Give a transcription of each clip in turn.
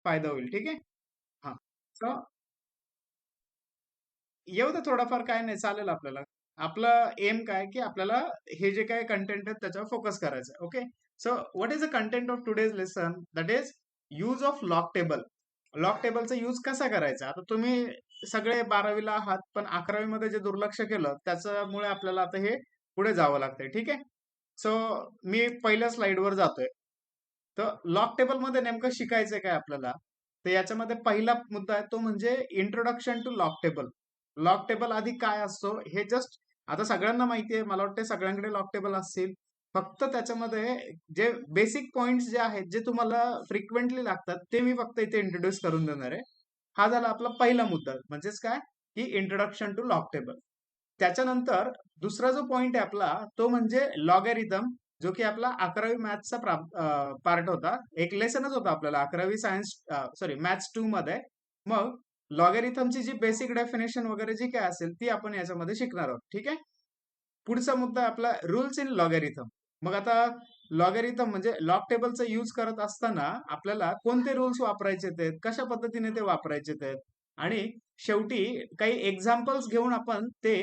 फायदा होईल. ठीक आहे. हा. सो येऊ दे थोडाफार, काय नाही, चालेल आपल्याला. आपलं एम काय की आपल्याला हे जे काही कंटेंट आहेत त्याच्यावर फोकस करायचं. Okay. So what is the content of today's lesson? That is use of lock table. Lock टेबलचा यूज कसा करायचा? आता तुम्ही सगळे 12वीला आहात, पण 11वी मध्ये जे दुर्लक्ष केलं त्याच्यामुळे आपल्याला आता हे पुढे जावं लागतंय. ठीक आहे. सो मी पहिल्या स्लाइडवर जातोय. तर लॉक टेबल मध्ये नेमकं शिकायचंय काय आपल्याला? तर याच्यामध्ये पहिला मुद्दा आहे तो म्हणजे introduction to log table. Log table आधी काय असतो हे जस्ट आता सगळ्यांना माहिती आहे, मला वाटतं सगळ्यांकडे लॉक टेबल असतील. फक्त त्याच्यामध्ये जे बेसिक पॉइंट्स जे आहेत जे तुम्हाला फ्रिक्वेंटली लागतात ते मी फक्त इथे इंट्रोड्यूस करून देणार आहे. हा झाला आपला पहिला मुद्दा, म्हणजेच काय की इंट्रोडक्शन टू लॉक टेबल. त्याच्यानंतर दुसरा जो पॉइंट आहे आपला तो म्हणजे लॉगॅरिथम, जो की आपला 11वी मॅथ्सचा पार्ट होता. एक लेसनच होता आपल्याला 11वी सायन्स, सॉरी मॅथ्स 2 मध्ये. मग लॉगॅरिथमची जी बेसिक डेफिनेशन वगैरे जी काय असेल ती आपण याच्यामध्ये शिकणार आहोत. ठीक आहे. पुढचा मुद्दा आहे आपला रूल्स इन लॉगॅरिथम. मग आता लॉगॅरिथम म्हणजे लॉग टेबलचा यूज करत असताना आपल्याला कोणते रूल्स वापरायचे आहेत, कशा पद्धतीने ते वापरायचे आहेत, आणि शेवटी काही एक्झाम्पल्स घेऊन आपण ते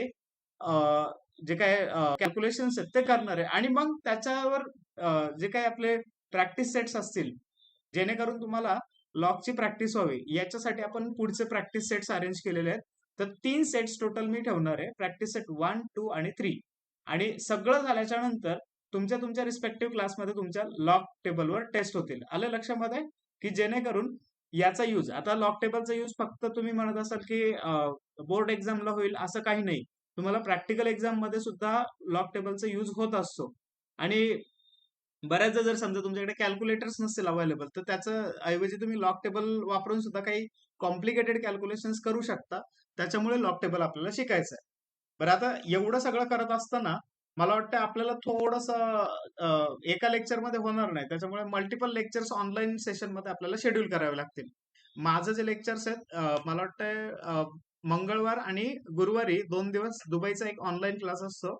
जे काय कॅल्क्युलेशन्स आहेत ते करणार आहे. आणि मग त्याच्यावर जे काही आपले प्रॅक्टिस सेट्स असतील, जेणेकरून तुम्हाला लॉगची प्रॅक्टिस व्हावी, याच्यासाठी आपण पुढचे प्रॅक्टिस सेट्स अरेंज केलेले आहेत. तर 3 सेट्स टोटल मी ठेवणार आहे, प्रॅक्टिस सेट 1, 2 आणि 3. आणि सगळं झाल्याच्या नंतर तुमच्या तुमच्या रिस्पेक्टिव्ह क्लासमध्ये तुमच्या लॉग टेबलवर टेस्ट होतील. आलं लक्षामध्ये? की जेणेकरून याचा यूज, आता लॉग टेबलचा यूज फक्त तुम्ही म्हणत असाल की बोर्ड एक्झामला होईल असं काही नाही. तुम्हाला प्रॅक्टिकल एक्झाम मध्ये सुद्धा लॉग टेबलचा यूज होत असतो. आणि बऱ्याचदा जर समजा तुमच्याकडे कॅल्क्युलेटर्स नसतील अवेलेबल, तर त्याचं ऐवजी तुम्ही लॉग टेबल वापरून सुद्धा काही कॉम्प्लिकेटेड कॅल्क्युलेशन्स करू शकता. त्याच्यामुळे लॉग टेबल आपल्याला शिकायचं आहे. बरं, आता एवढं सगळं करत असताना मला वाटतं आपल्याला थोडस एका लेक्चरमध्ये होणार नाही, त्याच्यामुळे मल्टिपल लेक्चर्स ऑनलाईन सेशनमध्ये आपल्याला शेड्यूल करावे लागतील. माझं जे लेक्चर्स आहेत, मला वाटतं मंगळवार आणि गुरुवारी 2 दिवस दुबईचा एक ऑनलाईन क्लास असतो.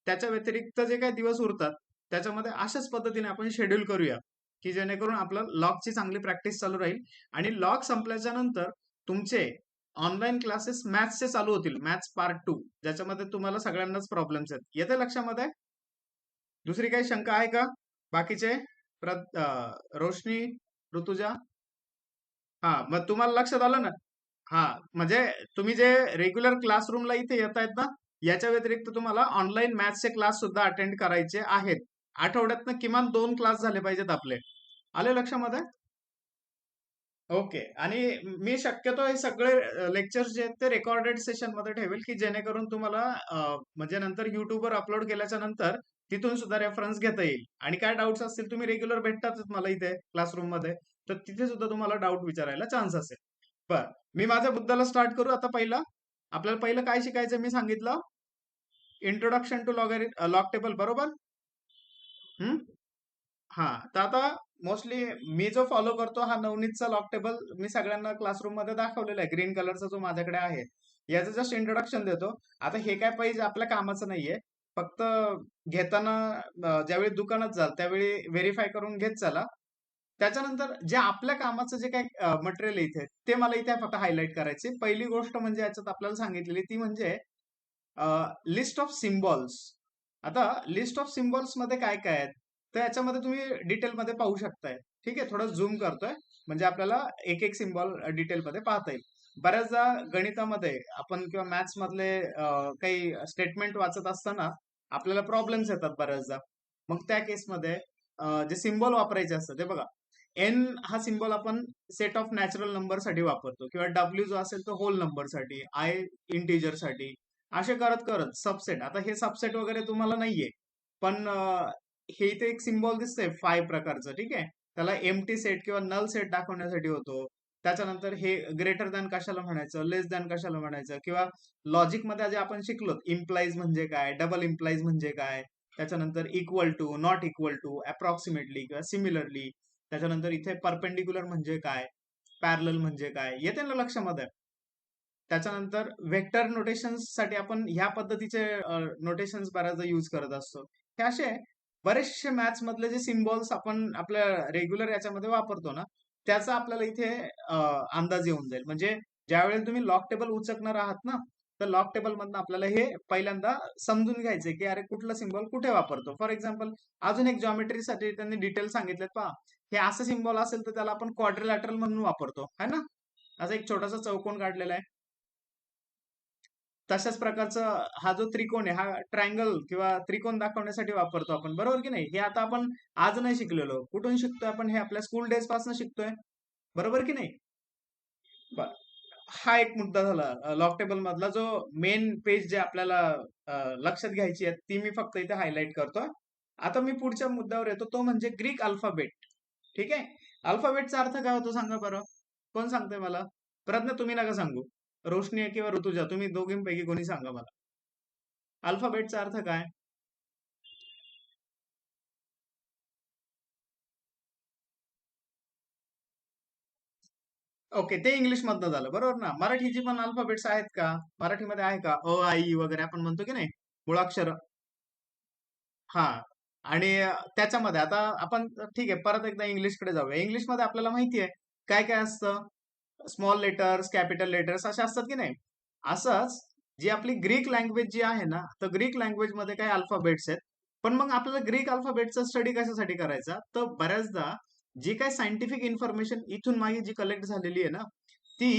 त्याच्या व्यतिरिक्त जे काही दिवस उरतात त्याच्यामध्ये अशाच पद्धतीने आपण शेड्यूल करूया, की जेणेकरून आपलं लॉगची चांगली प्रॅक्टिस चालू राहील. आणि लॉग संपल्याच्या नंतर तुमचे ऑनलाईन क्लासेस मॅथ्सचे चालू होतील, मॅथ्स पार्ट 2, ज्याच्यामध्ये तुम्हाला सगळ्यांनाच प्रॉब्लेम्स आहेत. येते लक्षामध्ये? दुसरी काही शंका आहे का बाकीचे? रोशनी, ऋतुजा? हा, मग तुम्हाला लक्षात आलं ना? हा, म्हणजे तुम्ही जे रेग्युलर क्लासरूमला इथे येत आहेत ना, याच्या व्यतिरिक्त तुम्हाला ऑनलाईन मॅथ्सचे क्लास सुद्धा अटेंड करायचे आहेत. आठवड्यातनं किमान 2 क्लास झाले पाहिजेत आपले. आले लक्षामध्ये? ओके. आणि मी शक्यतो हे सगळे लेक्चर्स जे आहेत ते रेकॉर्डेड सेशन मध्ये ठेवेल, की जेणेकरून तुम्हाला म्हणजे नंतर युट्यूबवर अपलोड केल्याच्या नंतर तिथून सुद्धा रेफरन्स घेता येईल. आणि काय डाऊट्स असतील, तुम्ही रेग्युलर भेटतातच मला इथे क्लासरूम मध्ये, तर तिथे सुद्धा तुम्हाला डाऊट विचारायला चान्स असेल. बर, मी माझ्या मुद्द्याला स्टार्ट करू आता. पहिला आपल्याला पहिलं काय शिकायचं मी सांगितलं, इंट्रोडक्शन टू लॉग टेबल, बरोबर? हम्म. हा, तर आता मोस्टली मी जो फॉलो करतो हा नवनीतचा लॉक टेबल मी सगळ्यांना क्लासरूम मध्ये दाखवलेला आहे. ग्रीन कलरचा जो माझ्याकडे आहे, याचं जस्ट इंट्रोडक्शन देतो. आता हे काय पाहिजे आपल्या कामाचं नाहीये. फक्त घेताना ज्यावेळी दुकानात जाल त्यावेळी व्हेरीफाय करून घेत चला. त्याच्यानंतर जे आपल्या कामाचं जे काही मटेरियल इथे ते मला इथे फक्त हायलाइट करायचे. पहिली गोष्ट म्हणजे याच्यात आपल्याला सांगितलेली ती म्हणजे लिस्ट ऑफ सिम्बॉल्स. आता लिस्ट ऑफ सिम्बॉल्स मध्ये काय काय आहेत, तर याच्यामध्ये तुम्ही डिटेलमध्ये पाहू शकताय. ठीक आहे, थोडं झूम करतोय म्हणजे आपल्याला एक एक सिम्बॉल डिटेलमध्ये पाहता येईल. बऱ्याचदा गणितामध्ये आपण किंवा मॅथ्स मधले काही स्टेटमेंट वाचत असताना आपल्याला प्रॉब्लेम्स येतात बऱ्याचदा. मग त्या केसमध्ये जे सिम्बॉल वापरायचे असतात ते बघा. एन हा सिम्बॉल आपण सेट ऑफ नॅचरल नंबर साठी वापरतो, किंवा डब्ल्यू जो असेल तो होल नंबर साठी, आय इंटिजर साठी. असे करत करत सबसेट, आता हे सबसेट वगैरे तुम्हाला नाहीये, पण हे इथे एक सिम्बॉल दिसतंय 5 प्रकारचं. ठीक आहे, त्याला एम्प्टी सेट किंवा नल सेट दाखवण्यासाठी होतो. त्याच्यानंतर हे ग्रेटर दॅन कशाला म्हणायचं, लेस दॅन कशाला म्हणायचं, किंवा लॉजिक मध्ये जे आपण शिकलो इम्प्लाइज म्हणजे काय, डबल इम्प्लाइज म्हणजे काय, त्याच्यानंतर equal to, not equal to, approximately किंवा सिमिलरली. त्याच्यानंतर इथे परपेंडिक्युलर म्हणजे काय, पॅरलल म्हणजे काय, येते ना लक्षामध्ये? त्याच्यानंतर वेक्टर नोटेशन्स साठी आपण ह्या पद्धतीचे नोटेशन्स बऱ्याचदा यूज करत असतो. हे असे बरेचसे मॅथ्स मधले जे सिम्बॉल्स आपण आपल्या रेग्युलर याच्यामध्ये वापरतो ना, त्याचा आपल्याला इथे अंदाज येऊन जाईल. म्हणजे ज्यावेळेला तुम्ही लॉक टेबल उचकणार आहात ना, तर लॉक टेबल मधनं आपल्याला हे पहिल्यांदा समजून घ्यायचंय की अरे कुठला सिम्बॉल कुठे वापरतो. फॉर एक्झाम्पल अजून एक जॉमेट्रीसाठी त्यांनी डिटेल सांगितलेत पहा. हे असं सिम्बॉल असेल तर त्याला आपण क्वाड्रिलॅटरल म्हणून वापरतो, है ना? असा एक छोटासा चौकोन काढलेला आहे. तशाच प्रकारचा हा जो त्रिकोण आहे हा ट्रायंगल किंवा त्रिकोण दाखवण्यासाठी वापरतो आपण, बरोबर की नाही? हे आता आपण आज नाही शिकलेलो. कुठून शिकतोय आपण? हे आपल्या स्कूल डेज पासून शिकतोय, बरोबर की नाही? बर, हा एक मुद्दा झाला लॉक टेबल मधला जो मेन पेज जे आपल्याला लक्षात घ्यायची आहे ती मी फक्त इथे हायलाइट करतो. आता मी पुढच्या मुद्द्यावर येतो, तो म्हणजे ग्रीक अल्फाबेट. ठीक आहे. अल्फाबेटचा अर्थ काय होतो सांगा बरं? कोण सांगतंय मला? प्रज्ञा तुम्ही नका सांगू. रोशनी किंवा ऋतुजा तुम्ही दोघींपैकी कोणी सांगा मला. अल्फाबेटचा अर्थ काय? ओके, ते इंग्लिश मधनं झालं बरोबर ना. मराठीची पण अल्फाबेट्स आहेत का? मराठीमध्ये आहे का? अ आ इ वगैरे आपण म्हणतो की नाही, मुळाक्षर. हा. आणि त्याच्यामध्ये आता आपण ठीक आहे, परत एकदा इंग्लिशकडे जाऊया. इंग्लिशमध्ये आपल्याला माहिती आहे काय काय असतं. स्मॉल लेटर्स, कॅपिटल लेटर्स असे असतात की नाही. असंच जी आपली ग्रीक लँग्वेज जी आहे ना, तर ग्रीक लँग्वेज मध्ये काही अल्फाबेट्स आहेत. पण मग आपल्याला ग्रीक अल्फाबेटचा स्टडी कशासाठी करायचा, तर बऱ्याचदा जी काही सायंटिफिक इन्फॉर्मेशन इथून मागे जी कलेक्ट झालेली आहे ना, ती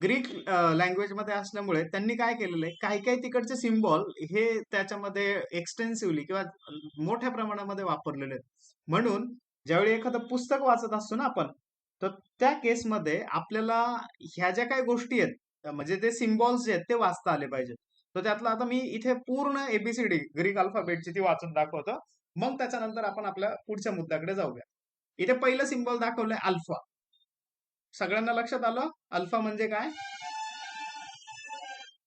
ग्रीक लँग्वेज मध्ये असल्यामुळे त्यांनी काय केलेलं आहे, काही काही तिकडचे सिम्बॉल हे त्याच्यामध्ये एक्सटेन्सिव्हली किंवा मोठ्या प्रमाणामध्ये वापरलेले आहेत. म्हणून ज्यावेळी एखादं पुस्तक वाचत असतो ना आपण, तर त्या केसमध्ये आपल्याला ह्या ज्या काही गोष्टी आहेत, म्हणजे ते सिम्बॉल्स जे आहेत ते वाचता आले पाहिजेत. तर त्यातलं आता मी इथे पूर्ण एबीसीडी ग्रीक अल्फाबेटची ती वाचून दाखवतो. मग त्याच्यानंतर आपण आपल्या पुढच्या मुद्द्याकडे जाऊया. इथे पहिलं सिम्बॉल दाखवलंय अल्फा. सगळ्यांना लक्षात आलं अल्फा म्हणजे काय?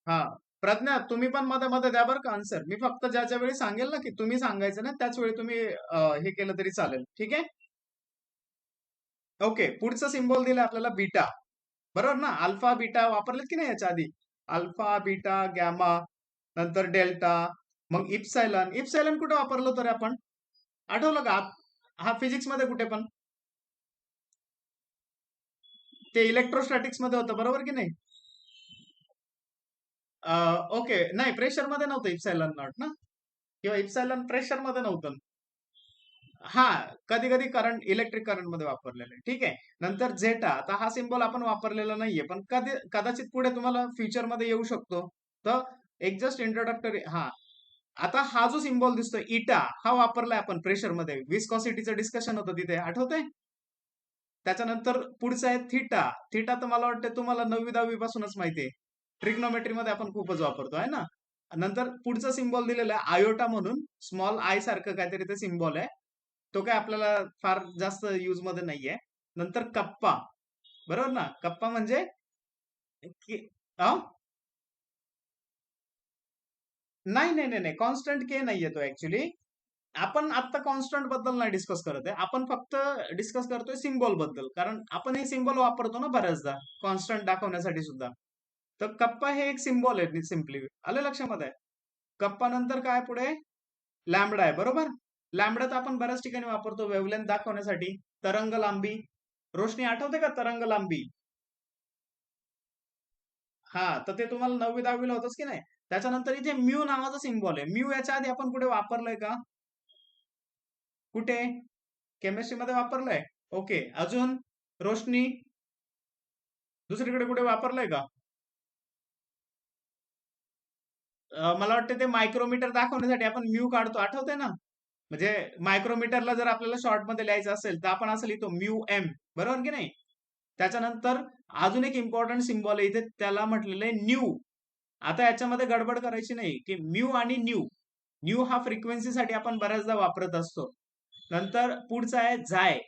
हा. प्रज्ञा तुम्ही पण मध्ये मध्ये द्या बरं का आन्सर. मी फक्त ज्याच्या वेळी सांगेल ना की तुम्ही सांगायचं ना, त्याच वेळी तुम्ही हे केलं तरी चालेल. ठीक आहे. ओके, पुढचं सिम्बॉल दिलं आपल्याला बीटा. बरोबर ना. अल्फा बीटा वापरलेत की नाही याच्या आधी? अल्फा बीटा गॅमा, नंतर डेल्टा, मग इप्सायलन. इप्सायलन कुठे वापरलं होतं रे आपण? आठवलं का? हा फिजिक्स मध्ये कुठे पण? ते इलेक्ट्रोस्टॅटिक्स मध्ये होतं, बरोबर की नाही? ओके, नाही प्रेशर मध्ये नव्हतं इप्सायलन नॉट ना, किंवा इप्सायलन प्रेशर मध्ये नव्हतं. हा, कधी कधी करंट, इलेक्ट्रिक करंट मध्ये वापरलेलं आहे. ठीक आहे. नंतर झेटा, आता हा सिम्बॉल आपण वापरलेला नाहीये, पण कधी कदाचित पुढे तुम्हाला फ्युचर मध्ये येऊ शकतो. तर एक जस्ट इंट्रोडक्टरी. हा. आता हा जो सिम्बॉल दिसतोय इटा, हा वापरलाय आपण प्रेशर मध्ये. विस्कॉसिटीचं डिस्कशन होतं तिथे, आठवतंय? त्याच्यानंतर पुढचं आहे थिटा. थिटा तर मला वाटतं तुम्हाला 9वी-10वी पासूनच माहिती आहे. ट्रिग्नोमेट्री मध्ये आपण खूपच वापरतो आहे ना. नंतर पुढचा सिम्बॉल दिलेला आहे आयोटा म्हणून, स्मॉल आय सारखं काहीतरी ते सिम्बॉल आहे. तो काय आपल्याला फार जास्त युज मध्ये नाहीये. नंतर कप्पा, बरोबर ना. कप्पा म्हणजे अं? नाही नाही नाही नाही, कॉन्स्टंट के नाहीये तो ऍक्च्युली. आपण आता कॉन्स्टंट बद्दल नाही डिस्कस करत आहे. आपण फक्त डिस्कस करतोय सिम्बॉल बद्दल, कारण आपण हे सिम्बॉल वापरतो ना बऱ्याचदा कॉन्स्टंट दाखवण्यासाठी सुद्धा. तर कप्पा हे एक सिम्बॉल आहे सिम्पली. आलं लक्षामध्ये? कप्पा नंतर काय पुढे? लॅम्बडा आहे, बरोबर. लॅम्बडा तर आपण बऱ्याच ठिकाणी वापरतो वेव्हलेंथ दाखवण्यासाठी. तरंग लांबी. रोशनी आठवते का तरंग लांबी? हा, तर ते तुम्हाला 9वी-10वी ला होतच की नाही. त्याच्यानंतर इथे म्यू नावाचा सिम्बॉल आहे. म्यू याच्या आधी आपण कुठे वापरलंय का? कुठे? केमिस्ट्री मध्ये वापरलंय. ओके, अजून रोशनी दुसरीकडे कुठे वापरलंय का? मला वाटतं ते मायक्रोमीटर दाखवण्यासाठी आपण म्यू काढतो, आठवतंय ना. म्हणजे मायक्रोमीटरला जर आपल्याला शॉर्ट मध्ये लिहायचं असेल तर आपण असं लिहितो म्यू एम, बरोबर की नाही. त्याच्यानंतर अजून एक इम्पॉर्टंट सिम्बॉल आहे इथे, त्याला म्हटलेलं आहे न्यू. आता याच्यामध्ये गडबड करायची नाही की म्यू आणि न्यू. न्यू हा फ्रिक्वेन्सीसाठी आपण बऱ्याचदा वापरत असतो. नंतर पुढचा आहे झाय.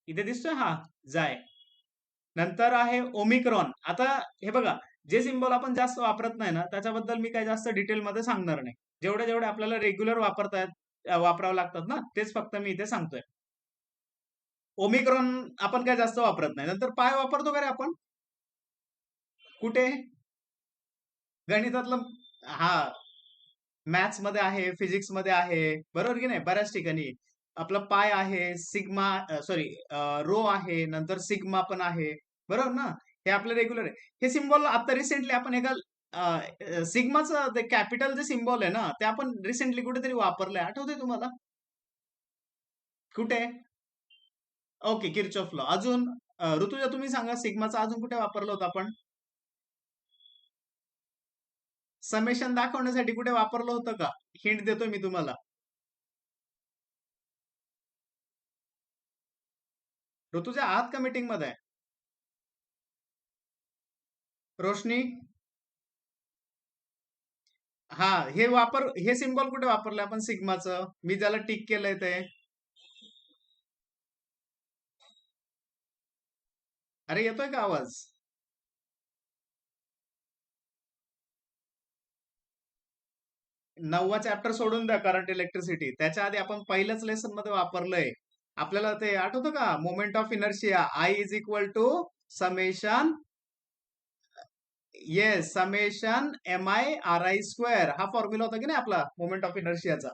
इथे दिसतोय हा, झाय. नंतर आहे ओमिक्रॉन. आता हे बघा, जे सिम्बॉल आपण जास्त वापरत नाही ना, त्याच्याबद्दल मी काही जास्त डिटेलमध्ये सांगणार नाही. जेवढे जेवढे आपल्याला रेग्युलर वापरावं लागतात ना, तेच फक्त मी इथे सांगतोय. ओमिक्रॉन आपण काय जास्त वापरत नाही. नंतर पाय वापरतो का रे आपण? कुठे? गणितातलं. हा, मॅथ्स मध्ये आहे, फिजिक्स मध्ये आहे, बरोबर की नाही, बऱ्याच ठिकाणी. आपला पाय आहे, सिग्मा सॉरी रो आहे, नंतर सिग्मा पण आहे, बरोबर ना? हे आपलं रेग्युलर आहे. हे सिम्बॉल आता रिसेंटली आपण एका सिग्माचं ते कॅपिटल जे सिम्बॉल आहे ना, ते आपण रिसेंटली कुठेतरी वापरलंय. आठवतंय तुम्हाला? कुठे? Okay, Kirchhoff law. अजून ऋतुजा तुम्ही सांगा, सिग्माचा अजून कुठे वापरलं होतं आपण? समेशन दाखवण्यासाठी कुठे वापरलं होतं का? हिंट देतोय मी तुम्हाला. ऋतुजा आहात का मीटिंग मध्ये? रोशनी? हा, हे सिम्बॉल कुठे वापरलं आपण सिग्माचं? मी ज्याला टिक केलंय ते. अरे येतोय का आवाज? 9वा चॅप्टर सोडून द्या, करंट इलेक्ट्रिसिटी. त्याच्या आधी आपण पहिल्याच लेसन मध्ये वापरलंय. आपल्याला ते आठवतं का? Moment of inertia I is equal to summation, yes, summation M I R I square. हा फॉर्म्युला होता की नाही आपला मोमेंट ऑफ इनर्शियाचा.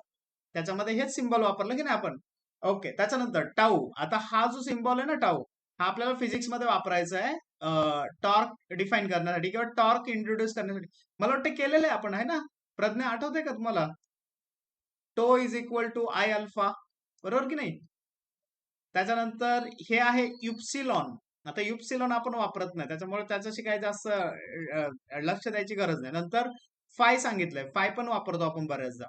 त्याच्यामध्ये हेच सिम्बॉल वापरलं की नाही आपण? ओके, त्याच्यानंतर टाऊ. आता हा जो सिम्बॉल आहे ना टाऊ, हा आपल्याला फिजिक्स मध्ये वापरायचा आहे टॉर्क डिफाईन करण्यासाठी किंवा टॉर्क इंट्रोड्यूस करण्यासाठी. मला वाटतं केलेलं आहे आपण, आहे ना? प्रज्ञा, आठवतंय का तुम्हाला? Tau is equal to I alpha, बरोबर की नाही? त्याच्यानंतर हे आहे युप्सिलॉन. आता युप्सिलॉन आपण वापरत नाही, त्याच्यामुळे त्याच्याशी काही जास्त लक्ष द्यायची गरज नाही. नंतर फाय सांगितलंय, फाय पण वापरतो आपण बऱ्याचदा.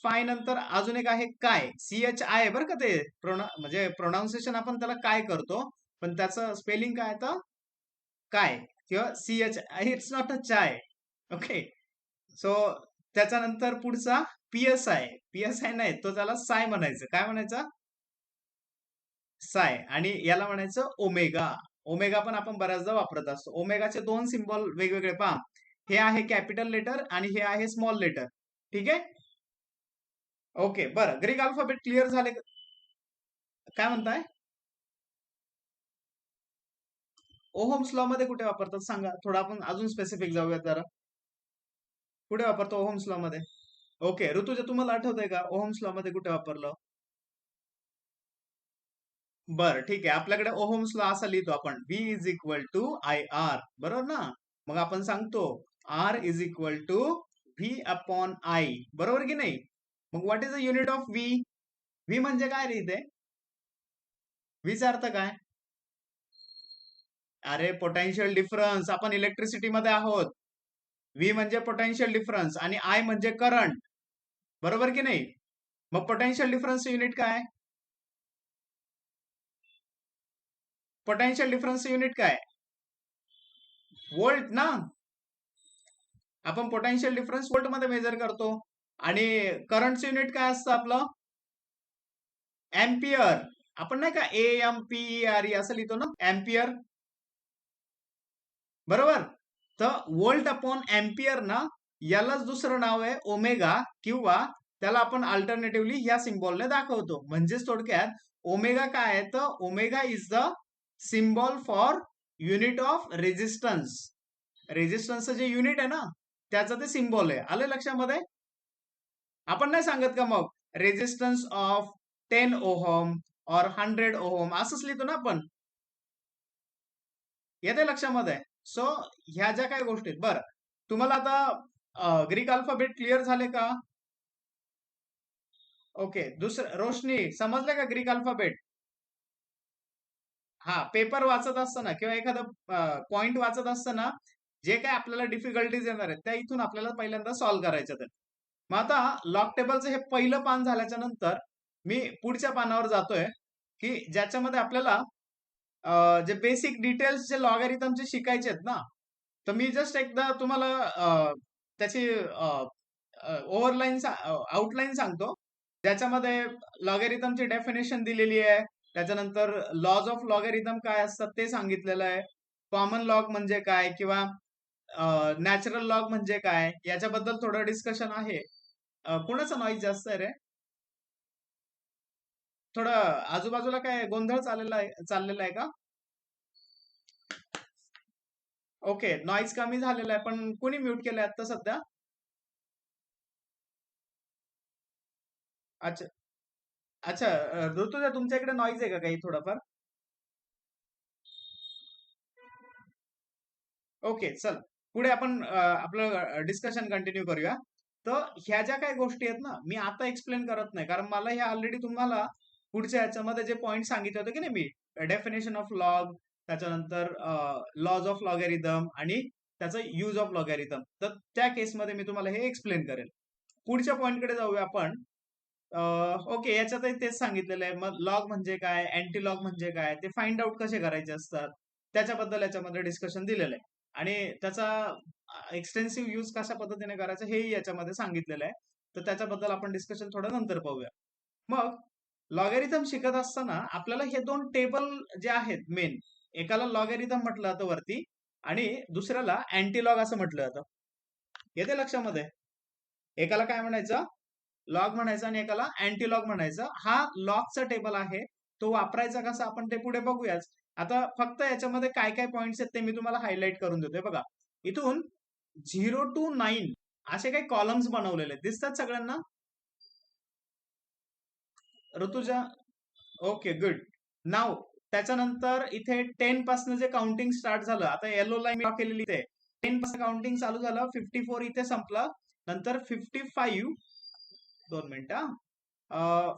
फाय नंतर अजून एक आहे काय, CHI बरं का, ते म्हणजे प्रोनाऊन्सिएशन आपण त्याला काय करतो, पण त्याचं स्पेलिंग काय येतं? काय किंवा CHI, it's not a chai. Okay. So त्याच्यानंतर पुढचा PSI. PSI नाही, तो त्याला साय म्हणायचं. काय म्हणायचं? साय. आणि याला म्हणायचं ओमेगा. ओमेगा पण आपण बऱ्याचदा वापरत असतो. ओमेगाचे दोन सिम्बॉल वेगवेगळे पहा. हे आहे कॅपिटल लेटर आणि हे आहे स्मॉल लेटर. ठीक आहे? ओके, बरं. ग्रीक अल्फाबेट क्लिअर झाले काय म्हणताय? ओहम्स लॉ मध्ये कुठे वापरतात सांगा, थोडं आपण अजून स्पेसिफिक जाऊयात जरा. कुठे वापरतो ओहम्स लॉ मध्ये? ओके, ऋतुजा तुम्हाला आठवतंय का ओहम्स लॉ मध्ये कुठे वापरलं? बरं, ठीक आहे. आपल्याकडे ओहम्स लॉ असा लिहितो आपण, V is equal to I R, बरोबर ना? मग आपण सांगतो R is equal to V upon I, बरोबर की नाही? मग what is the unit of V? V म्हणजे काय रे इथे? Vचा अर्थ काय? अरे पोटेन्शियल डिफरन्स. आपण इलेक्ट्रिसिटी मध्ये आहोत. व्ही म्हणजे पोटेन्शियल डिफरन्स आणि आय म्हणजे करंट, बरोबर की नाही? मग पोटेन्शियल डिफरन्स युनिट काय? पोटेन्शियल डिफरन्स युनिट काय? व्होल्ट ना? आपण पोटेन्शियल डिफरन्स व्होल्ट मध्ये मेजर करतो. आणि करंटचं युनिट काय असतं आपलं? एम्पियर. आपण नाही का AMPERE असं लिहितो ना, एम्पियर, बरोबर? तर व्होल्ट अपॉन एम्पियर ना, यालाच दुसरं नाव आहे ओमेगा, किंवा त्याला आपण अल्टरनेटिव्हली या सिम्बॉलने दाखवतो. म्हणजेच थोडक्यात ओमेगा काय आहे, तर omega is the symbol for unit of resistance. रेजिस्टन्सचं जे युनिट आहे ना, त्याचं ते सिम्बॉल आहे. आलं लक्षामध्ये? आपण नाही सांगत का मग रेजिस्टन्स ऑफ 10 ओहम और 100 ओहम, असंच लिहितो ना आपण? येते लक्षामध्ये? सो ह्या ज्या काही गोष्टी आहेत, बरं, तुम्हाला आता ग्रीक अल्फाबेट क्लिअर झाले का? ओके, दुसरं रोशनी, समजलं का ग्रीक अल्फाबेट? हा, पेपर वाचत असताना किंवा एखादं पॉइंट वाचत असताना जे काही आपल्याला डिफिकल्टीज येणार आहेत, त्या इथून आपल्याला पहिल्यांदा सॉल्व्ह करायच्या आहेत. मग आता लॉग टेबलचं हे पहिलं पान झाल्याच्या नंतर मी पुढच्या पानावर जातोय, की ज्याच्यामध्ये आपल्याला जे बेसिक डिटेल्स जे लॉगॅरिथमचे शिकायचे आहेत ना, तर मी जस्ट एकदा तुम्हाला त्याची ओव्हरलाईन आउटलाईन सांगतो, ज्याच्यामध्ये लॉगॅरिथमची डेफिनेशन दिलेली आहे. त्याच्यानंतर लॉज ऑफ लॉगॅरिथम काय असतात ते सांगितलेलं आहे. कॉमन लॉग म्हणजे काय किंवा नॅचरल लॉग म्हणजे काय, याच्याबद्दल थोडं डिस्कशन आहे. कुणाचा नॉईज जास्त आहे रे? थोडं आजूबाजूला काय गोंधळ चाललेला आहे का? ओके, नॉईज कमी झालेला आहे, पण कुणी म्यूट केलंय आता सध्या? अच्छा, अच्छा, ऋतुजा तुमच्या इकडे नॉईज आहे का काही थोडंफार? ओके, चल. पुढे आपण आपलं डिस्कशन कंटिन्यू करूया. तर ह्या ज्या काही गोष्टी आहेत ना, मी आता एक्सप्लेन करत नाही, कारण मला हे ऑलरेडी तुम्हाला पुढच्या ह्याच्यामध्ये जे पॉईंट सांगितले होते की नाही मी, डेफिनेशन ऑफ लॉग, त्याच्यानंतर लॉज ऑफ लॉगॅरिथम आणि त्याचं युज ऑफ लॉगॅरिथम, तर त्या केसमध्ये मी तुम्हाला हे एक्सप्लेन करेल. पुढच्या पॉईंटकडे जाऊया आपण. ओके, याच्यातही तेच सांगितलेलं आहे. मग लॉग म्हणजे काय, अँटी लॉग म्हणजे काय, ते फाइंड आउट कसे करायचे असतात, त्याच्याबद्दल याच्यामध्ये डिस्कशन दिलेलं आहे. आणि त्याचा एक्सटेन्सिव्ह यूज कशा पद्धतीने करायचा हेही याच्यामध्ये सांगितलेलं आहे. तर त्याच्याबद्दल आपण डिस्कशन थोडं नंतर पाहूया. मग लॉगॅरिथम शिकत असताना आपल्याला हे दोन टेबल जे आहेत मेन, एकाला लॉगॅरिथम म्हटलं जातं वरती आणि दुसऱ्याला अँटी लॉग असं म्हटलं जातं. येते लक्षामध्ये? एकाला काय म्हणायचं, लॉग म्हणायचा आणि एकाला अँटी लॉग म्हणायचं. हा लॉगचा टेबल आहे, तो वापरायचा कसा आपण ते पुढे बघूयाच. आता फक्त याच्यामध्ये काय काय पॉइंट्स आहेत ते मी तुम्हाला हायलाइट करून देतोय बघा. इथून 0 to 9 असे काही कॉलम्स बनवलेले आहेत, दिसतात सगळ्यांना? Rutuja, okay, good. नाव त्याच्यानंतर इथे 10 पासून जे काउंटिंग स्टार्ट झालं, आता येलो लाईन ड्रॉ केलेली इथे 10 पासून काउंटिंग चालू झालं, 54 इथे संपलं, नंतर 55, 2 मिनिटं,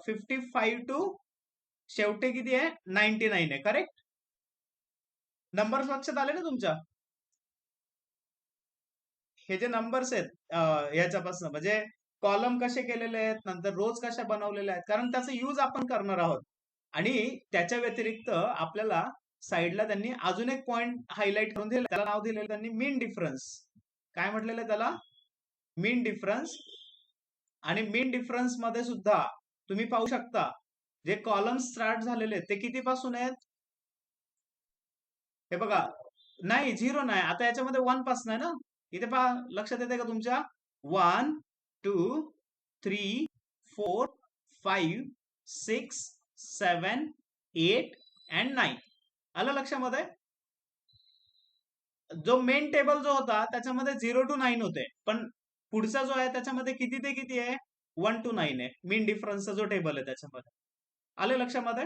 55 टू शेवटी किती आहे, 99 आहे, करेक्ट? नंबर्स लक्षात आले ना तुमच्या? हे जे नंबर्स आहेत ह्याच्यापासून म्हणजे कॉलम कसे केलेले आहेत, नंतर रोज कशा बनवलेल्या आहेत, कारण त्याचा यूज आपण करणार आहोत. आणि त्याच्या व्यतिरिक्त आपल्याला साईडला त्यांनी अजून एक पॉइंट हायलाइट करून दिले, त्याला नाव दिलेलं त्यांनी मीन डिफरन्स. काय म्हटलेलं आहे त्याला? मीन डिफरन्स. आणि मीन डिफरन्स मध्ये सुद्धा तुम्ही पाहू शकता जे कॉलम स्टार्ट झालेले आहेत ते किती पासून आहेत. हे बघा, नाही 0 नाही, आता याच्यामध्ये 1 पासून आहे ना. इथे पहा, लक्षात येते का तुमच्या? 1, 2, 3, 4, 5, 6, 7, 8 अँड 9. आलं लक्षामध्ये? जो मेन टेबल जो होता त्याच्यामध्ये 0 to 9 होते, पण पुढचा जो आहे त्याच्यामध्ये किती ते किती आहे, 1 to 9 आहे. मीन डिफरन्सचा जो टेबल आहे त्याच्यामध्ये. आले लक्षामध्ये?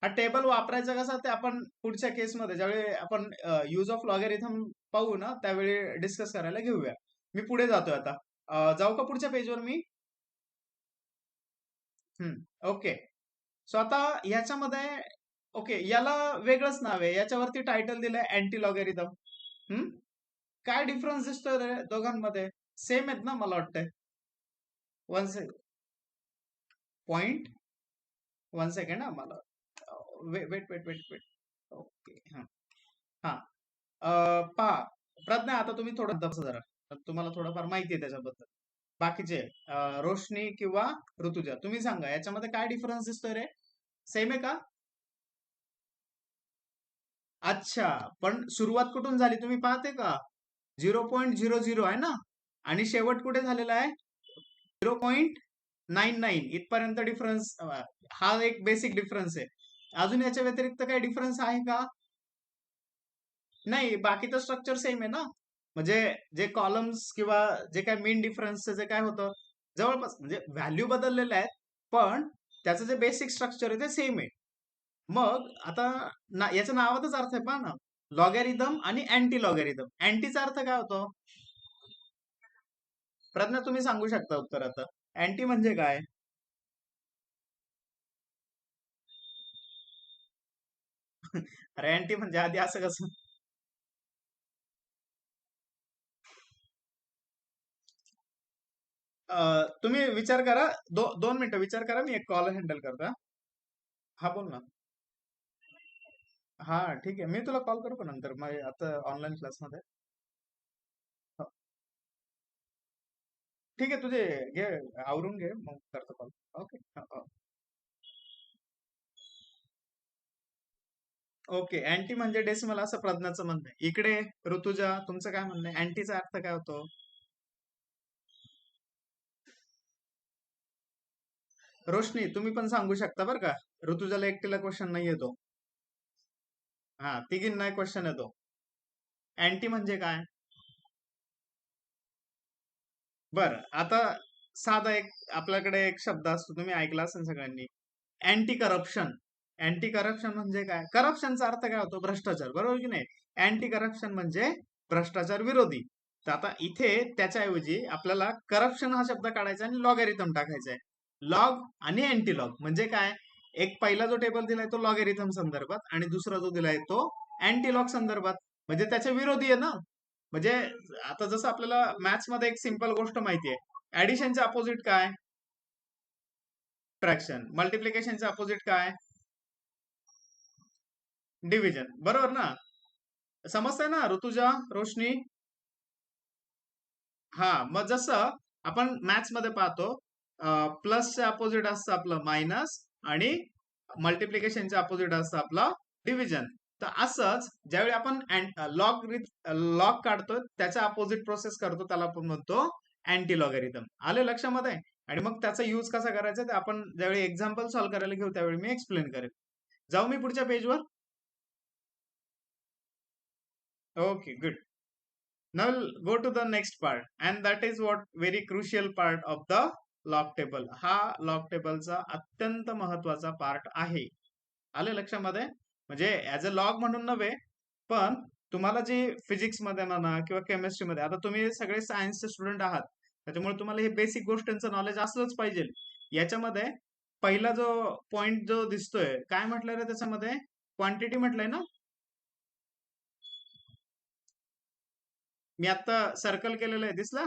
हा टेबल वापरायचा कसा ते आपण पुढच्या केसमध्ये ज्यावेळी आपण यूज ऑफ लॉगॅरिथम पाहू ना त्यावेळी डिस्कस करायला घेऊया. मी पुढे जातोय आता. जाऊ का पुढच्या पेजवर मी? ओके. सो आता याच्यामध्ये, ओके, याला वेगळंच नाव आहे, याच्यावरती टायटल दिलंय अँटी लॉगॅरिथम. काय डिफरन्स दिसतोय रे दोघांमध्ये? सेम आहेत ना मला वाटतंय. वन से पॉइंट, 1 सेकंड मला, wait wait wait wait wait. Okay, हा. हा, पहा प्रज्ञा, आता तुम्ही थोडं बसा जरा, तुम्हाला थोडंफार माहिती आहे त्याच्याबद्दल. बाकीचे रोशनी किंवा ऋतुजा, तुम्ही सांगा याच्यामध्ये काय डिफरन्स दिसतोय रे? सेम आहे का? अच्छा, पण सुरुवात कुठून झाली तुम्ही पाहते का? 0.00 आहे ना, आणि शेवट कुठे झालेला आहे? 0.99 इथपर्यंत डिफरन्स. हा एक बेसिक डिफरन्स आहे. अजून याच्या व्यतिरिक्त काही डिफरन्स आहे का? नाही, बाकीचं स्ट्रक्चर सेम आहे ना. म्हणजे जे कॉलम्स किंवा जे काय मीन डिफरन्सचं जे काय होतं, जवळपास म्हणजे व्हॅल्यू बदललेल्या आहेत, पण त्याचं जे बेसिक स्ट्रक्चर आहे ते सेम आहे. मग आता याच्या नावातच अर्थ आहे पहा ना, लॉगॅरिथम आणि अँटी लॉगॅरिथम. अँटीचा अर्थ काय होतो? प्रज्ञा, तुम्ही सांगू शकता उत्तर आता. अँटी म्हणजे काय? अरे अँटी म्हणजे आधी असं कसं? तुम्ही विचार करा, 2 मिनिटं विचार करा, मी एक कॉल हँडल करतो हा. हा, बोल ना. हा, ठीक आहे, मी तुला कॉल करू का नंतर, मग आता ऑनलाईन क्लासमध्ये. हो, ठीक आहे, तुझे घे, आवरून घे, मग करतो कॉल. ओके. ओके, अँटी म्हणजे डेसिमल असं प्रज्ञाचं म्हणणं आहे. इकडे ऋतुजा, तुमचं काय म्हणणं आहे? अँटीचा अर्थ काय होतो? रोशनी, तुम्ही पण सांगू शकता बरं का. ऋतुजाला एकटीला क्वेश्चन नाही येतो. हा, तिघींना क्वेश्चन येतो. अँटी म्हणजे काय? बरं, आता साधा एक आपल्याकडे एक शब्द असतो, तुम्ही ऐकला असेल सगळ्यांनी, अँटी करप्शन. अँटी करप्शन म्हणजे काय? करप्शनचा अर्थ काय होतो? भ्रष्टाचार, बरोबर की नाही? अँटी करप्शन म्हणजे भ्रष्टाचार विरोधी. तर आता इथे त्याच्याऐवजी आपल्याला करप्शन हा शब्द काढायचा आणि लॉगॅरिथम टाकायचा आहे. लॉग आणि अँटी लॉग म्हणजे काय? एक पहिला जो टेबल दिलाय तो लॉगॅरिथम संदर्भात आणि दुसरा जो दिलाय तो अँटी लॉग संदर्भात, म्हणजे त्याच्या विरोधी आहे ना. म्हणजे आता जसं आपल्याला मॅथ्स मध्ये एक सिंपल गोष्ट माहिती आहे, ऍडिशनचे अपोजिट काय? फ्रॅक्शन. मल्टिप्लिकेशनचे अपोजिट काय? डिव्हिजन, बरोबर ना? समजतंय ना ऋतुजा, रोशनी? हा, मग जसं आपण मॅथ्स मध्ये पाहतो, प्लसचे अपोजिट असतं आपलं मायनस आणि मल्टिप्लिकेशनचे अपोजिट असतं आपलं डिव्हिजन. तर असंच ज्यावेळी आपण लॉग लॉग काढतो त्याच्या अपोजिट प्रोसेस करतो, त्याला आपण म्हणतो अँटी लॉगॅरिथम. आले लक्षामध्ये? आणि मग त्याचा यूज कसा करायचा ते आपण ज्यावेळी एक्झाम्पल सॉल्व्ह करायला घेऊ त्यावेळी मी एक्सप्लेन करेन. जाऊ मी पुढच्या पेजवर? Okay, good. Now we'll go to the next part, and that is what very crucial part of the log table. हा log टेबलचा अत्यंत महत्वाचा पार्ट आहे. आले लक्षामध्ये? म्हणजे ऍज अ लॉग म्हणून नव्हे, पण तुम्हाला जे फिजिक्स मध्ये म्हणा किंवा केमिस्ट्री मध्ये, आता तुम्ही सगळे सायन्सचे स्टुडंट आहात, त्याच्यामुळे तुम्हाला हे बेसिक गोष्टींचं नॉलेज असलंच पाहिजे. याच्यामध्ये पहिला जो पॉइंट जो दिसतोय, काय म्हटलंय रे त्याच्यामध्ये? क्वांटिटी म्हटलंय ना? मी आता सर्कल केलेलं आहे, दिसला?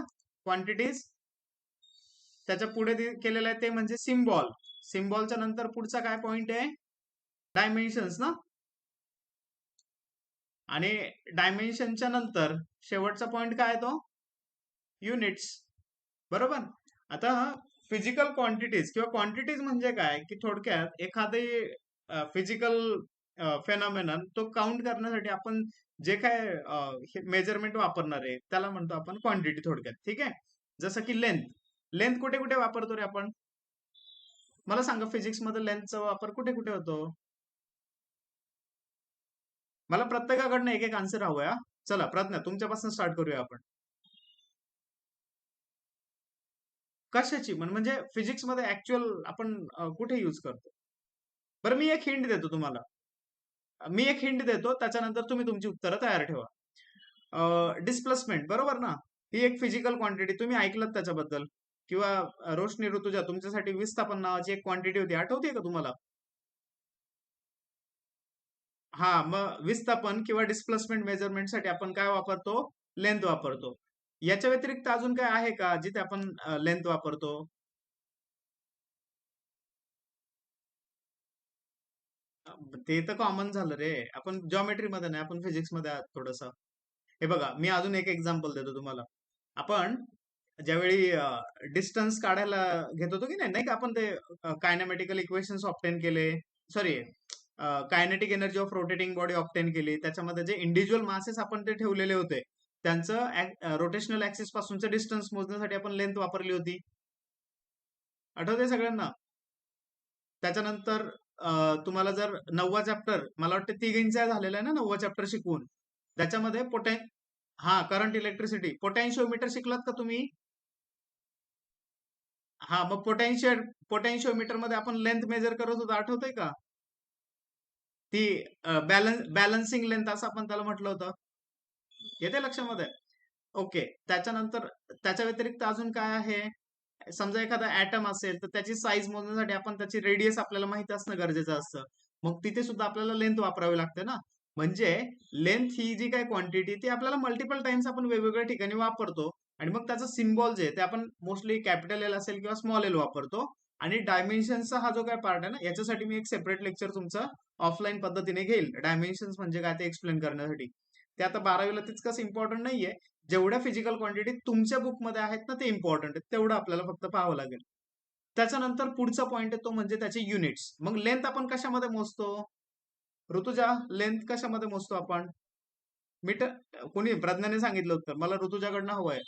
क्वांटिटीज. त्याच्या पुढे केलेलं आहे ते म्हणजे सिम्बॉल. सिम्बॉलच्या नंतर पुढचा काय पॉइंट आहे? डायमेन्शन्स ना. आणि डायमेन्शनच्या नंतर शेवटचा पॉइंट काय आहे तो? युनिट्स, बरोबर. आता फिजिकल क्वांटिटीज किंवा क्वांटिटीज म्हणजे काय, की थोडक्यात एखादे फिजिकल फेनॉमेनन तो काउंट करण्यासाठी आपण जे काय मेजरमेंट वापरणार आहे त्याला म्हणतो आपण क्वांटिटी थोडक्यात. ठीक आहे. जसं की लेंथ. लेंथ कुठे कुठे वापरतो रे आपण? मला सांगा, फिजिक्स मध्ये लेंथचा वापर कुठे कुठे होतो? मला प्रत्येकाकडनं एक एक आन्सर हवंय हा. चला प्रज्ञा, तुमच्यापासून स्टार्ट करूया आपण. कशाची म्हणजे फिजिक्स मध्ये ऍक्च्युअल आपण कुठे युज करतो? बरं, मी एक हिंट देतो तुम्हाला. त्याच्यानंतर तुम्ही तुमची उत्तरं तयार ठेवा. डिस्प्लेसमेंट, बरोबर ना? ही एक फिजिकल क्वांटिटी, तुम्ही ऐकलं त्याच्याबद्दल? किंवा रोशनी, ऋतुजा, तुमच्यासाठी विस्थापन नावाची एक क्वांटिटी होती, आठवते का तुम्हाला? हा, मग विस्थापन किंवा डिस्प्लेसमेंट मेजरमेंटसाठी आपण काय वापरतो? लेंथ वापरतो. याच्या व्यतिरिक्त अजून काय आहे का जिथे आपण लेंथ वापरतो? ते तर कॉमन झालं रे. आपण जॉमेट्री मध्ये नाही, आपण फिजिक्स मध्ये आहात थोडस. हे बघा, मी अजून एक एक्झाम्पल देतो तुम्हाला. आपण ज्यावेळी डिस्टन्स काढायला घेत होतो की नाही, नाही का, आपण ते कायनेमॅटिकल इक्वेशन्स ऑप्टेन केले, sorry, kinetic energy of rotating body obtain केली, त्याच्यामध्ये जे इंडिव्हिज्युअल मासेस आपण ते ठेवलेले होते त्यांचं रोटेशनल ऍक्सिस पासूनचं डिस्टन्स मोजण्यासाठी आपण लेंथ वापरली होती. आठवते सगळ्यांना? त्याच्यानंतर तुम्हाला जर 9वा चॅप्टर, मला वाटतं तिघींचा झालेला आहे ना 9वा चॅप्टर शिकवून, त्याच्यामध्ये हा, करंट इलेक्ट्रिसिटी, पोटॅन्शिओमीटर शिकलात का तुम्ही? हा, मग पोटॅन्शिओमीटर मध्ये आपण लेंथ मेजर करत होतो, आठवतंय का? ती बॅलन्सिंग लेंथ असं आपण त्याला म्हटलं होतं. येते लक्षामध्ये? ओके. त्याच्यानंतर त्याच्या व्यतिरिक्त अजून काय आहे? समजा एखादा ऍटम असेल तर त्याची साईज मोजण्यासाठी आपण त्याची रेडियस आपल्याला माहित असणं गरजेचं असतं. मग तिथे सुद्धा आपल्याला लेंथ वापरावी लागते ना. म्हणजे लेंथ ही जी काय क्वांटिटी ती आपल्याला मल्टिपल टाइम्स आपण वेगवेगळ्या ठिकाणी वापरतो. आणि मग त्याचं सिम्बॉल जे ते आपण मोस्टली कॅपिटल एल असेल किंवा स्मॉल एल वापरतो. आणि डायमेन्शनचा हा जो काय पार्ट आहे ना, याच्यासाठी मी एक सेपरेट लेक्चर तुमचं ऑफलाईन पद्धतीने घेईल, डायमेन्शन्स म्हणजे काय ते एक्सप्लेन करण्यासाठी. ते आता 12वीला तितकंच इम्पॉर्टंट नाहीये. जेवढ्या फिजिकल क्वांटिटी तुमच्या बुकमध्ये आहेत ना, ते इम्पॉर्टंट आहे, तेवढं आपल्याला फक्त पाहावं लागेल. त्याच्यानंतर पुढचा पॉइंट येतो म्हणजे त्याचे युनिट्स. मग लेंथ आपण कशामध्ये मोजतो? ऋतुजा, लेंथ कशामध्ये मोजतो आपण? मीटर. कोणी प्रज्ञाने सांगितलं उत्तर, मला ऋतुजाकडनं हवंय.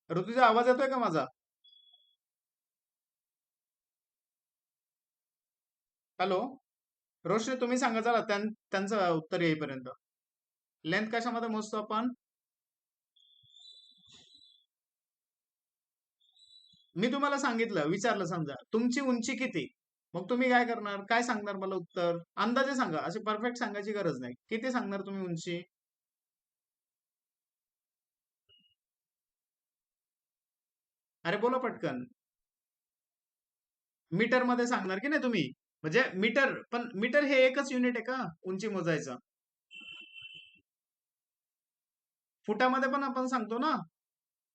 ऋतुजा, आवाज येतोय का माझा? हॅलो. रोशनी, तुम्ही सांगा चला त्यांचं उत्तर येईपर्यंत. लेंथ कशामध्ये मोजतो आपण? मी तुम्हाला सांगितलं, विचारलं समजा तुमची उंची किती, मग तुम्ही काय करणार, काय सांगणार मला उत्तर? अंदाजे सांगा, अशी परफेक्ट सांगायची गरज नाही. किती सांगणार तुम्ही उंची? अरे बोला पटकन. मीटर मध्ये सांगणार की नाही तुम्ही? म्हणजे मीटर, पण मीटर हे एकच युनिट आहे का उंची मोजायचं? फुटामध्ये पण आपण सांगतो ना,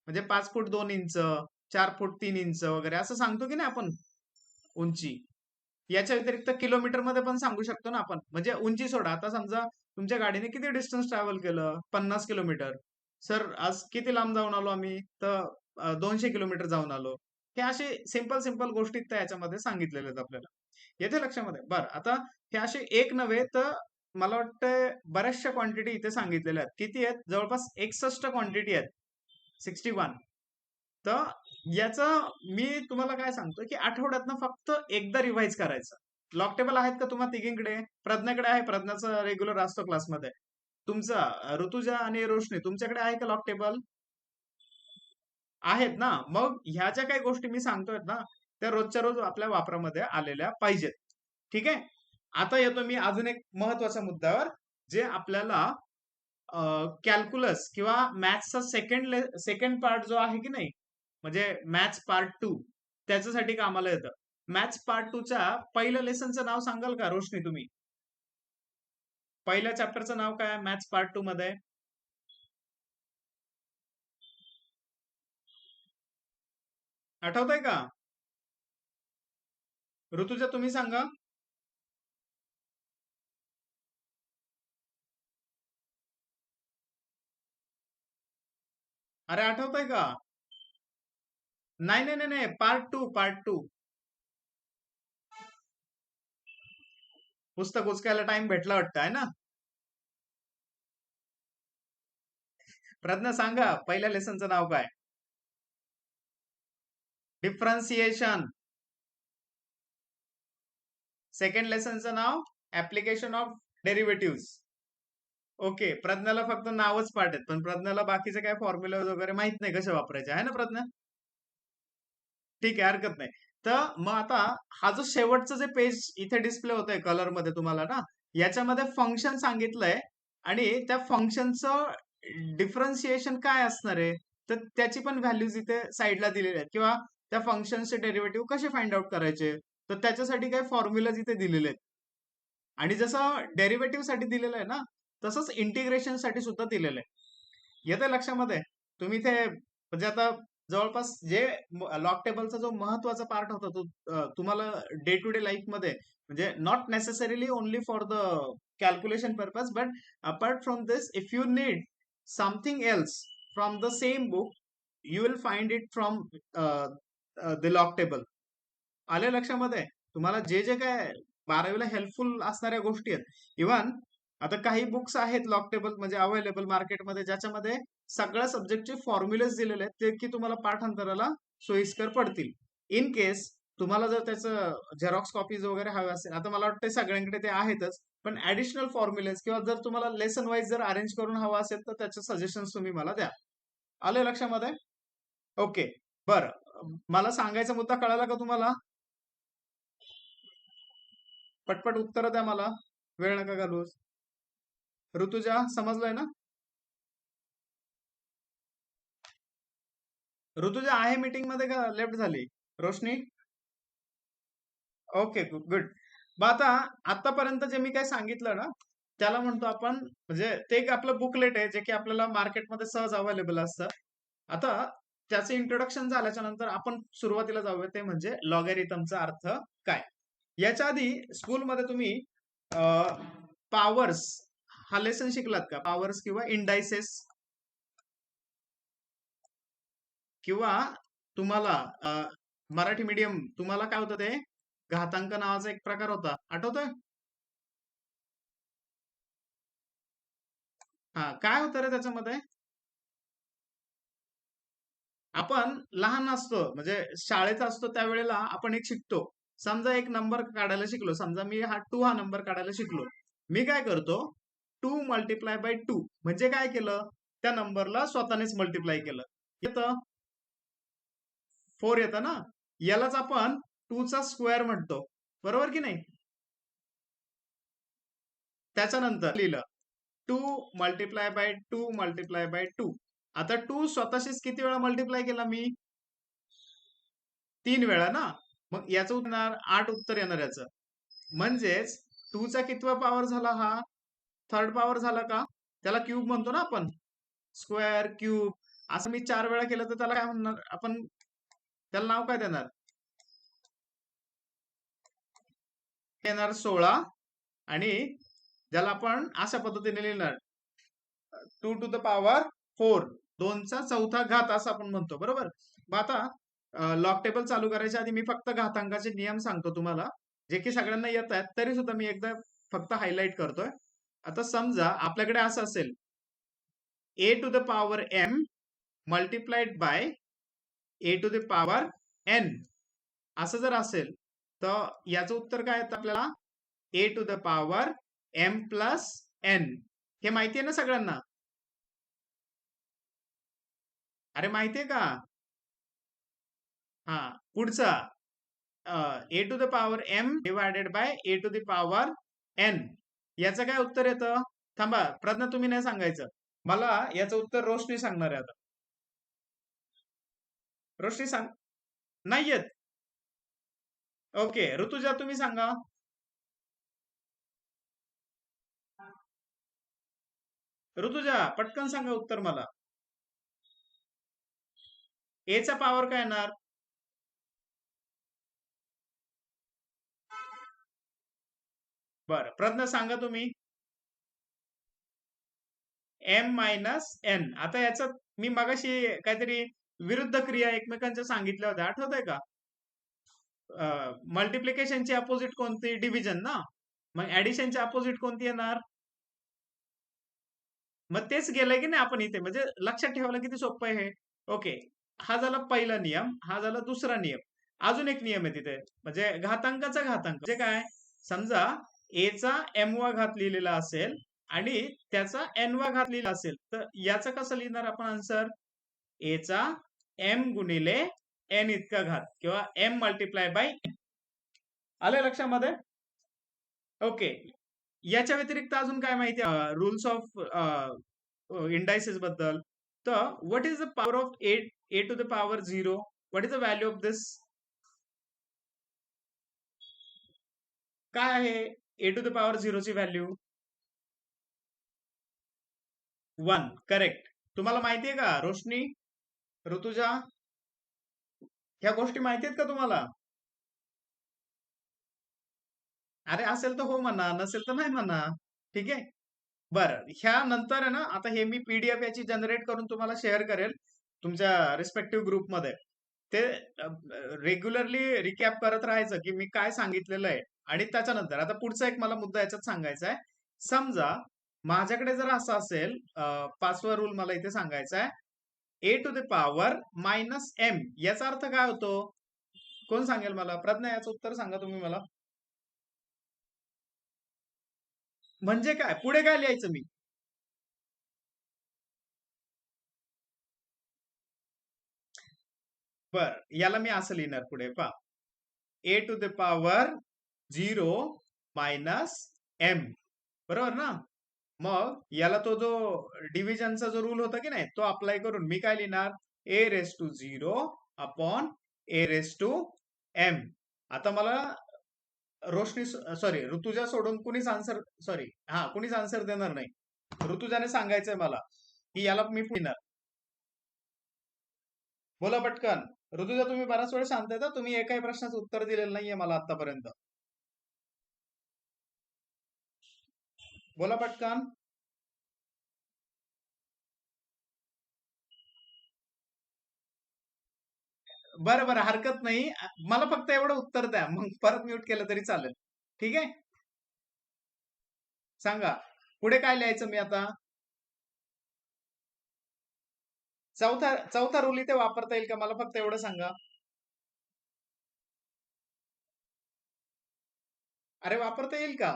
म्हणजे 5 फूट 2 इंच, 4 फूट 3 इंच वगैरे असं सांगतो की नाही आपण उंची. याच्या व्यतिरिक्त किलोमीटर मध्ये पण सांगू शकतो ना आपण. म्हणजे उंची सोडा, आता समजा तुमच्या गाडीने किती डिस्टन्स ट्रॅव्हल केलं, 50 किलोमीटर. सर आज किती लांब जाऊन आलो आम्ही, तर 200 किलोमीटर जाऊन आलो. हे असे सिंपल सिंपल गोष्टी त्या याच्यामध्ये सांगितलेल्या आहेत आपल्याला. येते लक्षामध्ये? बरं, आता हे असे एक नव्हे तर मला वाटतं बऱ्याचशा क्वांटिटी इथे सांगितलेल्या आहेत. किती आहेत? जवळपास 61 क्वांटिटी आहेत. 61. तर याचं मी तुम्हाला काय सांगतो, की आठवड्यातनं फक्त एकदा रिवाइज करायचं. लॉक टेबल आहेत का तुम्हा तिघींकडे? प्रज्ञाकडे आहे, प्रज्ञाचा रेग्युलर असतो क्लासमध्ये. तुमचा ऋतुजा आणि रोशनी तुमच्याकडे आहे का लॉक टेबल? आहेत ना? मग ह्या ज्या काही गोष्टी मी सांगतोय ना, त्या रोजच्या रोज आपल्या वापरामध्ये आलेल्या पाहिजेत. ठीक आहे? आता येतो मी अजून एक महत्वाच्या मुद्द्यावर, जे आपल्याला कॅल्क्युलस किंवा मॅथ्सचा सेकंड पार्ट जो आहे की नाही, म्हणजे मॅथ्स पार्ट 2, त्याच्यासाठी कामाला येतं. मॅथ्स पार्ट 2 च्या पहिल्या लेसनचं नाव सांगाल का रोशनी तुम्ही? पहिल्या चॅप्टरचं नाव काय मॅथ्स पार्ट 2 मध्ये? आठवतंय का? ऋतुजा तुम्ही सांगा. अरे आठवतंय का? नाही नाही नाही नाही, पार्ट 2, पार्ट 2. पुस्तक उचकायला टाइम भेटला वाटतं आहे ना? प्रज्ञा सांगा, पहिल्या लेसनचं नाव काय? डिफरन्सिएशन. सेकंड लेसनचं नाव ऍप्लिकेशन ऑफ डेरिव्हेटिव्ह. ओके, प्रज्ञाला फक्त नावच पाठ आहेत, पण प्रज्ञाला बाकीचे काय फॉर्म्युला वगैरे माहित नाही कसे वापरायचे, आहे ना प्रज्ञा? ठीक आहे, हरकत नाही. तर मग आता हा जो शेवटचं जे पेज इथे डिस्प्ले होतंय कलर मध्ये तुम्हाला ना, याच्यामध्ये फंक्शन सांगितलंय आणि त्या फंक्शनचं डिफरन्शिएशन काय असणार आहे, तर त्याची पण व्हॅल्यूज इथे साईडला दिलेल्या आहेत, किंवा त्या फंक्शनचे डेरिव्हेटिव्ह कसे फाइंड आउट करायचे, तर त्याच्यासाठी काही फॉर्म्युलाज इथे दिलेले आहेत. आणि जसं डेरिव्हेटिव्ह साठी दिलेलं आहे ना, तसंच इंटिग्रेशन साठी सुद्धा दिलेलं आहे. येते लक्षामध्ये? तुम्ही ते म्हणजे आता जवळपास जे लॉक टेबलचा जो महत्वाचा पार्ट होता तो तुम्हाला डे टू डे लाईफ मध्ये, म्हणजे not necessarily only for the calculation purpose, but apart from this if you need something else from the same book, you will find it from the log table. आले लक्षामध्ये? तुम्हाला जे जे काय 12वीला helpful असणाऱ्या गोष्टी आहेत, इव्हन आता काही बुक्स आहेत लॉक टेबल म्हणजे अवेलेबल मार्केटमध्ये, ज्याच्यामध्ये सगळ्या सब्जेक्टचे फॉर्म्युलेस दिलेले आहेत, ते की तुम्हाला पाठांतराला सोयीस्कर पडतील. इन केस तुम्हाला जर त्याचं झेरॉक्स कॉपीज वगैरे हवे असेल, आता मला वाटतं सगळ्यांकडे ते आहेतच, पण ऍडिशनल फॉर्म्युलेस किंवा जर तुम्हाला लेसन वाईज जर अरेंज करून हवा असेल, तर त्याचे सजेशन्स तुम्ही मला द्या. आले लक्षामध्ये? ओके. बरं, मला सांगायचा मुद्दा कळाला का तुम्हाला? पटपट उत्तर द्या मला, वेळ नका घालूस. ऋतुजा समजलंय ना? ऋतुजा आहे मीटिंग मध्ये का लेफ्ट झाली? रोशनी? Okay, good. मग आता आतापर्यंत जे मी काय सांगितलं ना, त्याला म्हणतो आपण, म्हणजे ते एक आपलं बुकलेट आहे जे की आपल्याला मार्केटमध्ये सहज अवेलेबल असतं. आता त्याचं इंट्रोडक्शन झाल्याच्या नंतर आपण सुरुवातीला जाऊया, ते म्हणजे लॉगॅरिथमचा अर्थ काय. याच्या आधी स्कूलमध्ये तुम्ही पॉवर्स हा लेसन शिकलात का? पॉवर्स किंवा इंडायसेस, किंवा तुम्हाला मराठी मीडियम तुम्हाला काय होतं, ते घातांक नावाचा एक प्रकार होता, आठवतोय? हा, काय होतं रे त्याच्यामध्ये? आपण लहान असतो म्हणजे शाळेत असतो त्यावेळेला आपण एक शिकतो. समजा एक नंबर काढायला शिकलो, समजा मी हा नंबर काढायला शिकलो. मी काय करतो, 2 × 2 म्हणजे काय केलं, त्या नंबरला स्वतःनेच मल्टिप्लाय केलं. येतं 4 येतं ना, यालाच आपण 2 चा स्क्वेअर म्हणतो, बरोबर की नाही? त्याच्यानंतर लिहिलं 2 मल्टिप्लाय बाय 2 मल्टिप्लाय बाय 2. आता 2 स्वतःशीच किती वेळा मल्टिप्लाय केला मी? 3 वेळा ना. मग याचं उत्तर 8 उत्तर येणार याचं. म्हणजेच 2 चा कितवा पॉवर झाला हा? थर्ड पॉवर झाला का? त्याला क्यूब म्हणतो ना आपण. स्क्वेअर, क्यूब असं मी 4 वेळा केलं तर त्याला काय म्हणणार आपण? त्याला नाव काय देणार? येणार 16 आणि ज्याला आपण अशा पद्धतीने लिहिणार 2 टू द पॉवर 4, 2चा चौथा घात असं आपण म्हणतो, बरोबर? मग आता लॉग टेबल चालू करायच्या आधी मी फक्त घातांकाचे नियम सांगतो तुम्हाला, जे की सगळ्यांना येत आहेत, तरी सुद्धा मी एकदा फक्त हायलाइट करतोय. आता समजा आपल्याकडे असं असेल a to the power m multiplied by a to the power n, असं जर असेल तर याचं उत्तर काय येतं आपल्याला? a to the power m plus n. हे माहिती आहे ना सगळ्यांना? अरे माहितीये का? हा, पुढचा A to the power m divided by A to the power n. याचं काय उत्तर येतं? थांबा, प्रज्ञा तुम्ही नाही सांगायचं, मला याचं उत्तर रोशनी सांगणार आहे आता. रोशनी सांग. नाही येत? ओके, ऋतुजा तुम्ही सांगा. ऋतुजा पटकन सांगा उत्तर मला. ए चा पॉवर काय येणार? बरं, प्रज्ञा सांगा तुम्ही. M minus N. आता याच्यात मी मगाशी काहीतरी विरुद्ध क्रिया एकमेकांच्या सांगितल्या होत्या, आठवत आहे का? मल्टिप्लिकेशनची अपोजिट कोणती? डिव्हिजन ना. मग ऍडिशनची अपोजिट कोणती येणार? मग तेच गेलंय की नाही आपण इथे, म्हणजे लक्षात ठेवायला किती सोपं आहे हे. ओके, हा झाला पहिला नियम, हा झाला दुसरा नियम. अजून एक नियम आहे तिथे, म्हणजे घातांकाचा घातांक म्हणजे काय? समजा ए चा एम वा घात लिहिलेला असेल आणि त्याचा एन वा घात लिहिला असेल, तर याचं कसं लिहिणार आपण आन्सर? ए चा एम गुणिले एन इतका घात किंवा एम मल्टिप्लाय बाय. आलं लक्षामध्ये? ओके, याच्या व्यतिरिक्त अजून काय माहिती रूल्स ऑफ इंडायसेस बद्दल? तर what is the power of A to the power 0? What is the value of this? काय आहे ए टू द पॉवर 0 ची व्हॅल्यू? 1. करेक्ट. तुम्हाला माहिती आहे का रोशनी, ऋतुजा, ह्या गोष्टी माहिती आहेत का तुम्हाला? अरे असेल तर हो म्हणा, नसेल तर नाही म्हणा. ठीक आहे. बरं, ह्या नंतर आहे ना, आता हे मी पीडीएफ याची जनरेट करून तुम्हाला शेअर करेल तुमच्या रिस्पेक्टिव्ह ग्रुपमध्ये. ते रेग्युलरली रिकॅप करत राहायचं की मी काय सांगितलेलं आहे. आणि त्याच्यानंतर आता पुढचा एक मला मुद्दा याच्यात सांगायचा आहे. समजा माझ्याकडे जर असं असेल, पाचवा रूल मला इथे सांगायचा आहे, A to the power minus M. याचा अर्थ काय होतो? कोण सांगेल मला? प्रज्ञा, याचं उत्तर सांगा तुम्ही मला. म्हणजे काय? पुढे काय लिहायचं मी? बर, याला मी असं लिहिणार पुढे, पा A to the power 0 minus M, बरोबर ना? मग याला तो जो डिव्हिजनचा जो रूल होता की नाही, तो अप्लाय करून मी काय लिहिणार? A raise to 0 upon A raise to M. आता मला रोशनी, सॉरी ऋतुजा सोडून कुणीच आन्सर, सॉरी हा, कुणीच आन्सर देणार नाही. ऋतुजाने सांगायचंय मला की याला मी लिहिणार. बोला पटकन. ऋतुजा, तुम्ही बराच वेळ शांत आहे, तुम्ही एकाही प्रश्नाचं उत्तर दिलेलं नाहीये मला आतापर्यंत. बोला पटकन. बरं बरं, हरकत नाही. मला फक्त एवढं उत्तर द्या, मग परत म्यूट केलं तरी चालेल. ठीक आहे, सांगा पुढे काय लिहायचं मी आता? चौथा चौथा रूल इथे वापरता येईल का? मला फक्त एवढं सांगा. अरे वापरता येईल का?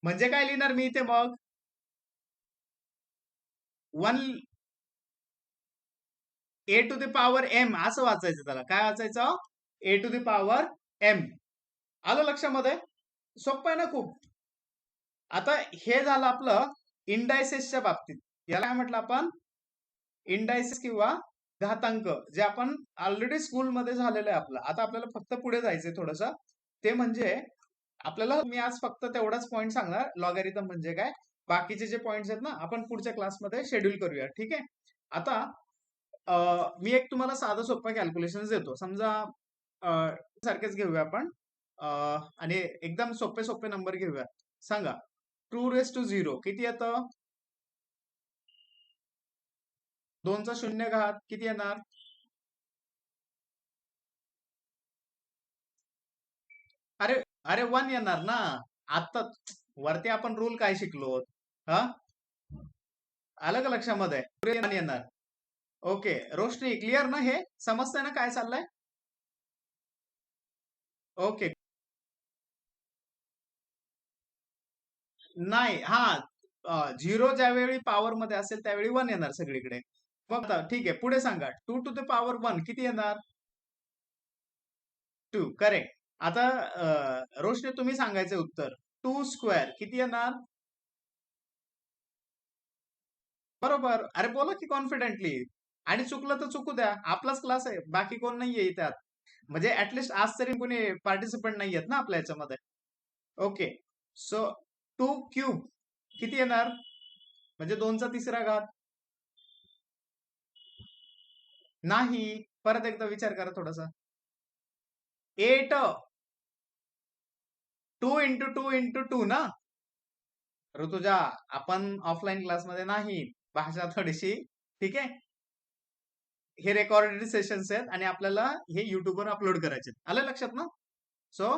म्हणजे काय लिहिणार मी इथे मग? 1 ए टू द पॉवर एम असं वाचायचं, त्याला काय वाचायचं, ए टू द पॉवर एम. आलं लक्षामध्ये? सोपं आहे ना खूप. आता हे झालं आपलं इंडायसेसच्या बाबतीत. याला काय म्हटलं आपण, इंडायसेस किंवा घातांक, जे आपण ऑलरेडी स्कूलमध्ये झालेलं आहे आपलं. आता आपल्याला फक्त पुढे जायचंय थोडस, ते म्हणजे आपल्याला मी आज फक्त तेवढाच पॉईंट सांगणार, लॉगॅरिथम म्हणजे काय. बाकीचे जे पॉइंट्स आहेत ना आपण पुढच्या क्लासमध्ये शेड्यूल करूया, ठीक आहे. आता मी एक तुम्हाला साधं सोपं कॅल्क्युलेशन देतो. समजा सारखेच घेऊया आपण, आणि एकदम सोपे सोपे नंबर घेऊया. सांगा, 2 raised to 0 किती येतं? 2चा शून्य घात किती येणार? अरे अरे 1 येणार ना. आता वरती आपण रूल काय शिकलो, हा आलं का लक्षामध्ये? 1 येणार. ओके रोशनी, क्लिअर ना? हे समजतंय ना काय चाललंय? ओके. नाही, हा, झिरो ज्यावेळी पॉवर मध्ये असेल त्यावेळी 1 येणार सगळीकडे. मग आता ठीक आहे, पुढे सांगा, 2 to the power 1 किती येणार? 2, करेक्ट. आता रोशनी तुम्ही सांगायचं उत्तर, 2 स्क्वेअर किती येणार? बरोबर. अरे बोला की कॉन्फिडेंटली. आणि चुकलं तर चुकू द्या, आपलाच क्लास आहे, बाकी कोण नाहीये त्यात. म्हणजे ऍटलिस्ट आज तरी कोणी पार्टिसिपंट नाही आहेत ना आपल्या याच्यामध्ये. ओके, सो 2 क्यूब किती येणार? म्हणजे 2चा तिसरा घात. नाही, परत एकदा विचार करा थोडासा. 8, 2 into 2 into 2 ना. ऋतुजा, आपण ऑफलाईन क्लासमध्ये नाही, भाषा थोडीशी, ठीक आहे. हे रेकॉर्डेड सेशन्स आहेत आणि आपल्याला हे युट्यूबवर अपलोड करायचे. आलं लक्षात ना? सो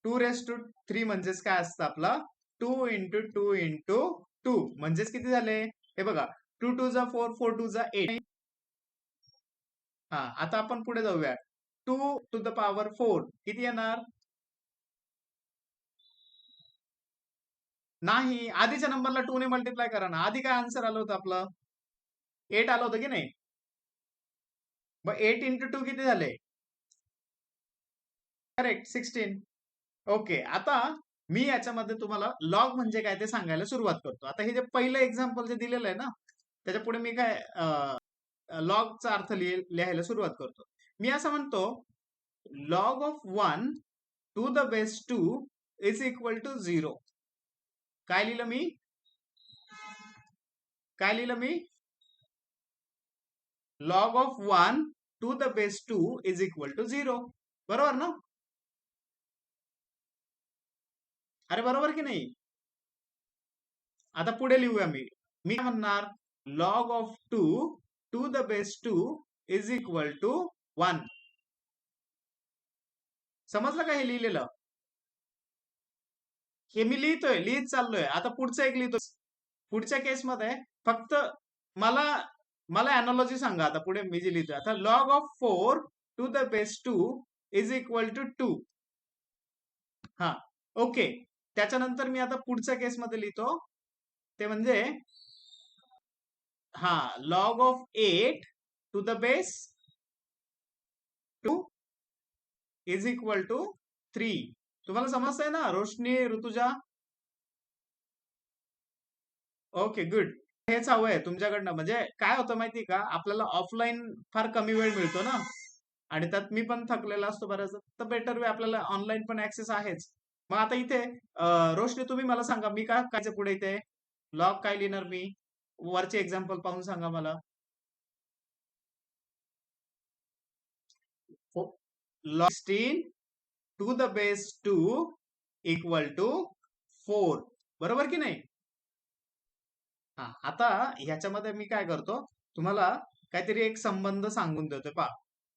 2 raised to 3 म्हणजेच काय असतं आपलं, 2 into 2 into 2 म्हणजेच किती झाले हे बघा, 2 2 4, 4 2 8. हा, आता आपण पुढे जाऊया. 2 to the power 4 किती येणार? नाही, आधीच्या नंबरला 2 ने मल्टिप्लाय करा ना. आधी काय आन्सर आलं होतं आपलं? 8 आलं होतं की नाही? मग 8 into 2 किती झाले? करेक्ट, 16. ओके, आता मी याच्यामध्ये तुम्हाला लॉग म्हणजे काय ते सांगायला सुरुवात करतो. आता हे जे पहिलं एक्झाम्पल जे दिलेलं आहे ना, त्याच्या पुढे मी काय लॉगचा अर्थ लिहायला सुरुवात करतो. मी असं म्हणतो, log of 1 to the base 2 is equal to 0. काय लिहिलं मी? काय लिहिलं मी? Log of 1 to the base 2 is equal to 0. बरोबर ना? अरे बरोबर की नाही? आता पुढे लिहूया मी. मी काय म्हणणार, log of 2 to the base 2 is equal to 1. समजलं का हे लिहिलेलं? हे मी लिहित चाललोय. आता पुढचं एक लिहितो. पुढच्या केसमध्ये फक्त मला मला अॅनालॉजी सांगा. आता पुढे मी जे लिहितोय, आता log of 4 to the base 2 is equal to 2. हा, ओके. त्याच्यानंतर मी आता पुढच्या केसमध्ये लिहितो, ते म्हणजे हा, log of 8 to the base 2 is equal to 3. तुम्हाला समजतंय ना रोशनी, ऋतुजा? Okay, good. हेच हवं आहे तुमच्याकडनं. म्हणजे काय होतं माहिती का, आपल्याला ऑफलाईन फार कमी वेळ मिळतो ना, आणि त्यात मी पण थकलेला असतो बऱ्याच, तर बेटर वे आपल्याला ऑनलाईन पण ऍक्सेस आहेच. मग आता इथे रोशनी तुम्ही मला सांगा, मी काय पुढे इथे लॉग काय लिहिणार मी? वरचे एक्झाम्पल पाहून सांगा मला. Log 16 to the base 2 equal to 4. बरोबर की नाही? हा, आता ह्याच्यामध्ये मी काय करतो, तुम्हाला काहीतरी एक संबंध सांगून देतोय. पहा,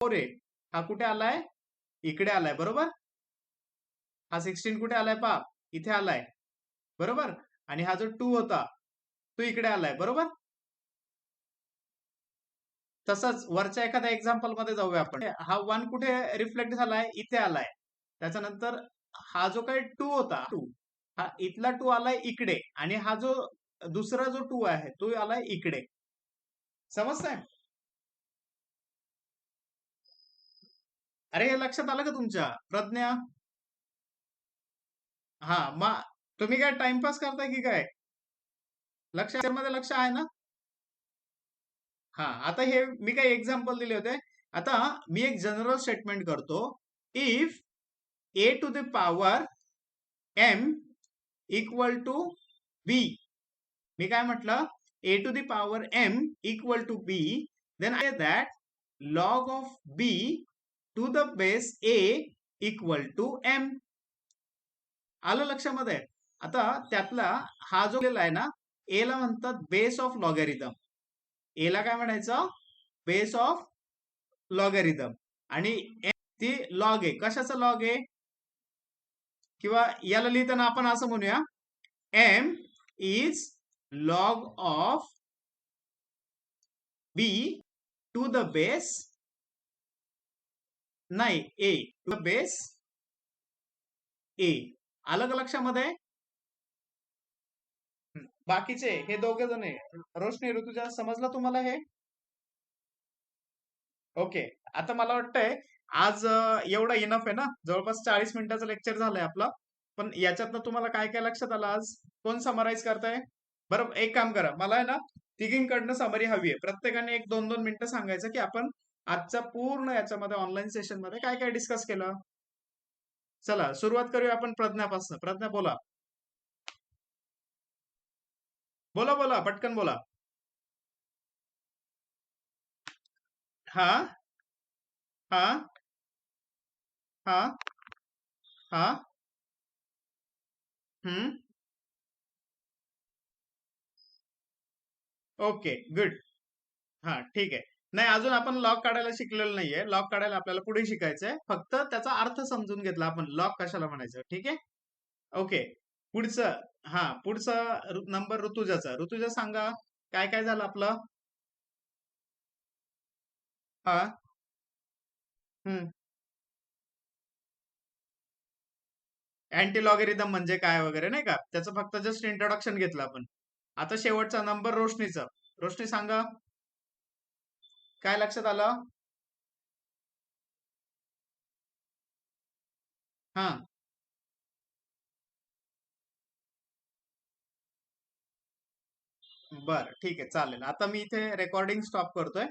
4 आहे, हा कुठे आलाय? इकडे आलाय, बरोबर. हा 16 कुठे आलाय? पहा, इथे आलाय, बरोबर. आणि हा जो 2 होता तो इकडे आलाय, बरोबर. तसंच वरच्या एखाद्या एक्झाम्पल मध्ये जाऊया आपण. हा 1 कुठे रिफ्लेक्ट झालाय? इथे आलाय. त्याच्यानंतर हा जो काही 2 होता, हा इथला 2 आलाय इकडे, आणि हा जो दुसरा जो 2 आहे तो आलाय इकडे. समजतंय? अरे हे लक्षात आलं का तुमच्या प्रज्ञा? हा मग तुम्ही काय टाइमपास करताय की काय? मध्ये लक्ष आहे ना? हा आता हे मी काही एक्झाम्पल दिले होते. आता मी एक जनरल स्टेटमेंट करतो. If A to the power M equal to B, मी काय म्हटलं, A to the power M equal to B, then I that log of B to the base A equal to M. आलं लक्षामध्ये? आता त्यातला हा जो आहे ना, ए ला म्हणतात बेस ऑफ लॉगॅरिथम. ए ला काय म्हणायचं? Base of logarithm. आणि ती लॉग आहे. कशाचा लॉग आहे? किंवा याला लिहिताना आपण असं म्हणूया, M is log of B to the base, नाही A to the base A. आलं का लक्षामध्ये? बाकीचे हे दोघे जण आहे, रोशनी, ऋतुजा, समजलं तुम्हाला हे? ओके. आता मला वाटतंय आज एवढा इनफ आहे ना, जवळपास 40 मिनिटाचं लेक्चर झालंय आपलं. पण याच्यातनं तुम्हाला काय काय लक्षात आलं आज? कोण समराईज करताय? बरं एक काम करा, मला आहे ना तिघींकडनं समरी हवी आहे. प्रत्येकाने 1-2-2 मिनिटं सांगायचं की आपण आजच्या पूर्ण याच्यामध्ये ऑनलाईन सेशन मध्ये काय काय डिस्कस केलं. चला सुरुवात करूया आपण प्रज्ञापासून. प्रज्ञा बोला. बोला बोला पटकन बोला. हा हा हा हा. हम्म. Okay good. हा ठीक आहे. नाही अजून आपण लॉक काढायला शिकलेलो नाहीये. लॉक काढायला आपल्याला पुढे शिकायचंय. फक्त त्याचा अर्थ समजून घेतला आपण, लॉक कशाला म्हणायचं. ठीक आहे. ओके. पुढचं, हा पुढचा नंबर ऋतुजाचा. ऋतुजा सांगा काय काय झालं आपलं. हा. हम्म. अँटी लॉगेरिदम म्हणजे काय वगैरे नाही का, त्याचं फक्त जस्ट इंट्रोडक्शन घेतलं आपण. आता शेवटचा नंबर रोशनीचा. रोशनी सांगा काय लक्षात आलं. हा बरं ठीक आहे चालेल. आता मी इथे रेकॉर्डिंग स्टॉप करतोय.